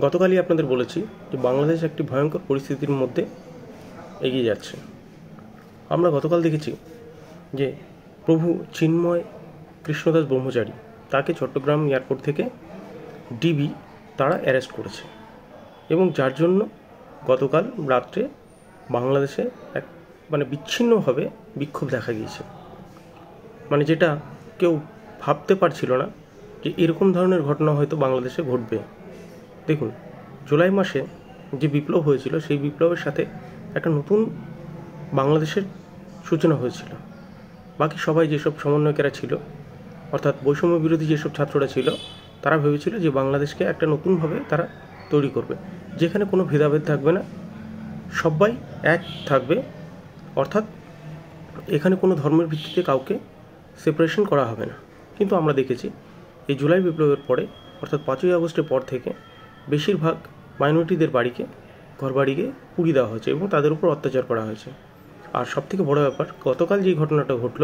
গতকালই আপনাদের বলেছি যে বাংলাদেশ একটি ভয়ঙ্কর পরিস্থিতির মধ্যে এগিয়ে যাচ্ছে। আমরা গতকাল দেখেছি যে প্রভু চিন্ময় কৃষ্ণদাস ব্রহ্মচারী তাকে চট্টগ্রাম এয়ারপোর্ট থেকে ডিবি তারা অ্যারেস্ট করেছে, এবং যার জন্য গতকাল রাত্রে বাংলাদেশে এক বিচ্ছিন্নভাবে বিক্ষোভ দেখা গিয়েছে। যেটা কেউ ভাবতে পারছিল না যে এরকম ধরনের ঘটনা হয়তো বাংলাদেশে ঘটবে। দেখুন, জুলাই মাসে যে বিপ্লব হয়েছিল সেই বিপ্লবের সাথে একটা নতুন বাংলাদেশের সূচনা হয়েছিল। বাকি সবাই যেসব সমন্বয়কেরা ছিল, অর্থাৎ বৈষম্য বিরোধী যেসব ছাত্ররা ছিল, তারা ভেবেছিল যে বাংলাদেশকে একটা নতুনভাবে তারা তৈরি করবে, যেখানে কোনো ভেদাভেদ থাকবে না, সবাই এক থাকবে, অর্থাৎ এখানে কোনো ধর্মের ভিত্তিতে কাউকে সেপারেশন করা হবে না। কিন্তু আমরা দেখেছি এই জুলাই বিপ্লবের পরে, অর্থাৎ 5ই আগস্টের পর থেকে বেশিরভাগ মাইনরিটিদের ঘরবাড়িকে পুড়িয়ে দেওয়া হয়েছে এবং তাদের উপর অত্যাচার করা হয়েছে। আর সবথেকে বড় ব্যাপার, গতকাল যে ঘটনাটা ঘটল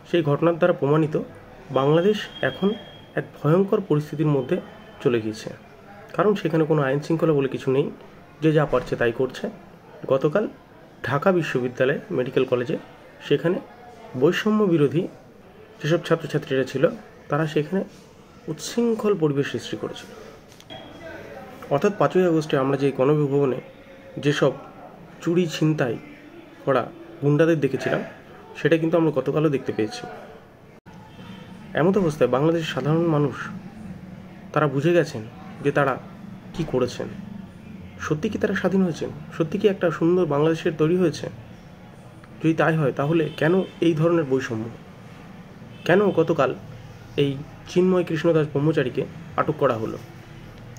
সেই ঘটনার দ্বারা প্রমাণিত বাংলাদেশ এখন এক ভয়ঙ্কর পরিস্থিতির মধ্যে চলে গিয়েছে। কারণ সেখানে কোনো আইন শৃঙ্খলা বলে কিছু নেই, যে যা পারছে তাই করছে। গতকাল ঢাকা বিশ্ববিদ্যালয় মেডিকেল কলেজে সেখানে বৈষম্য বিরোধী যেসব ছাত্রছাত্রীরা ছিল তারা সেখানে উচ্ছৃঙ্খল পরিবেশ সৃষ্টি করেছিল। অর্থাৎ 5ই আগস্টে আমরা যে গণবিভবনে যেসব চুরি ছিনতাই করা গুন্ডাদের দেখেছিলাম, সেটা কিন্তু আমরা গতকালও দেখতে পেয়েছি। এমত অবস্থায় বাংলাদেশের সাধারণ মানুষ তারা বুঝে গেছেন যে তারা কি করেছেন। সত্যি কি তারা স্বাধীন হয়েছেন? সত্যি কি একটা সুন্দর বাংলাদেশের তৈরি হয়েছে? যদি তাই হয় তাহলে কেন এই ধরনের বৈষম্য? কেন গতকাল এই চিন্ময় কৃষ্ণদাস ব্রহ্মচারীকে আটক করা হলো?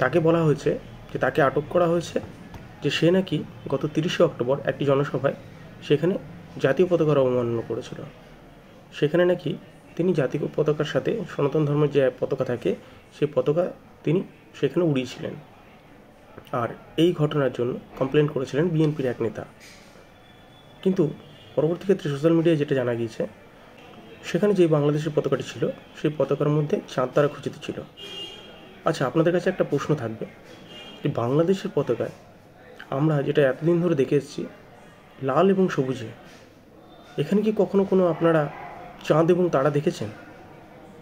তাকে বলা হয়েছে যে তাকে আটক করা হয়েছে যে সে নাকি গত 30শে অক্টোবর একটি জনসভায় সেখানে জাতীয় পতাকার অবমাননা করেছিল। সেখানে নাকি তিনি জাতীয় পতাকার সাথে সনাতন ধর্মের যে পতাকা থাকে সেই পতাকা তিনি সেখানে উড়িয়েছিলেন। আর এই ঘটনার জন্য কমপ্লেন করেছিলেন বিএনপির এক নেতা। কিন্তু পরবর্তী ক্ষেত্রে সোশ্যাল মিডিয়ায় যেটা জানা গিয়েছে, সেখানে যে বাংলাদেশের পতাকাটি ছিল সেই পতাকার মধ্যে চাঁদ তারা খচিত ছিল। আচ্ছা, আপনাদের কাছে একটা প্রশ্ন থাকবে যে বাংলাদেশের পতাকায় আমরা যেটা এতদিন ধরে দেখে এসেছি লাল এবং সবুজে, এখানে কি কখনো কোনো আপনারা চাঁদ এবং তারা দেখেছেন?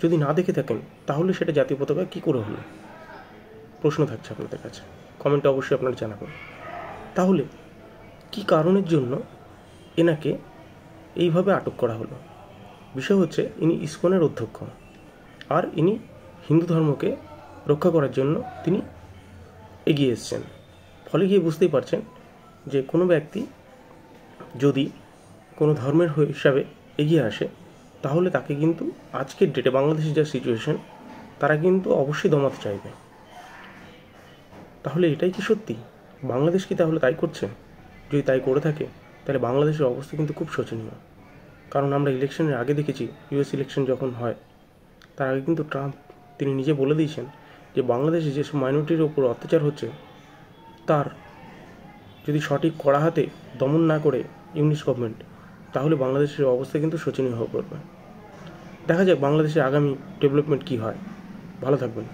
যদি না দেখে থাকেন তাহলে সেটা জাতীয় পতাকা কী করে হলো? প্রশ্ন থাকছে আপনাদের কাছে, কমেন্টে অবশ্যই আপনারা জানাবেন। তাহলে কি কারণের জন্য এনাকে এইভাবে আটক করা হলো? বিষয় হচ্ছে, ইনি ইসকনের অধ্যক্ষ, আর ইনি হিন্দু ধর্মকে রক্ষা করার জন্য তিনি এগিয়ে এসছেন। ফলে গিয়ে বুঝতেই পারছেন যে কোনো ব্যক্তি যদি কোনো ধর্মের হিসাবে এগিয়ে আসে তাহলে তাকে কিন্তু আজকের ডেটে বাংলাদেশের যা সিচুয়েশন, তারা কিন্তু অবশ্যই দমাতে চাইবে। তাহলে এটাই কি সত্যি? বাংলাদেশ কি তাহলে তাই করছে? যদি তাই করে থাকে তাহলে বাংলাদেশের অবস্থা কিন্তু খুব শোচনীয়। কারণ আমরা ইলেকশনের আগে দেখেছি, ইউএস ইলেকশন যখন হয় তার আগে কিন্তু ট্রাম্প তিনি নিজে বলে দিয়েছেন যে বাংলাদেশে যেসব মাইনরিটির ওপর অত্যাচার হচ্ছে তার যদি সঠিক কড়া হাতে দমন না করে ইউনিস গভর্নমেন্ট, তাহলে বাংলাদেশের অবস্থা কিন্তু শোচনীয় হয়ে পড়বে। দেখা যাক বাংলাদেশের আগামী ডেভেলপমেন্ট কী হয়। ভালো থাকবেন।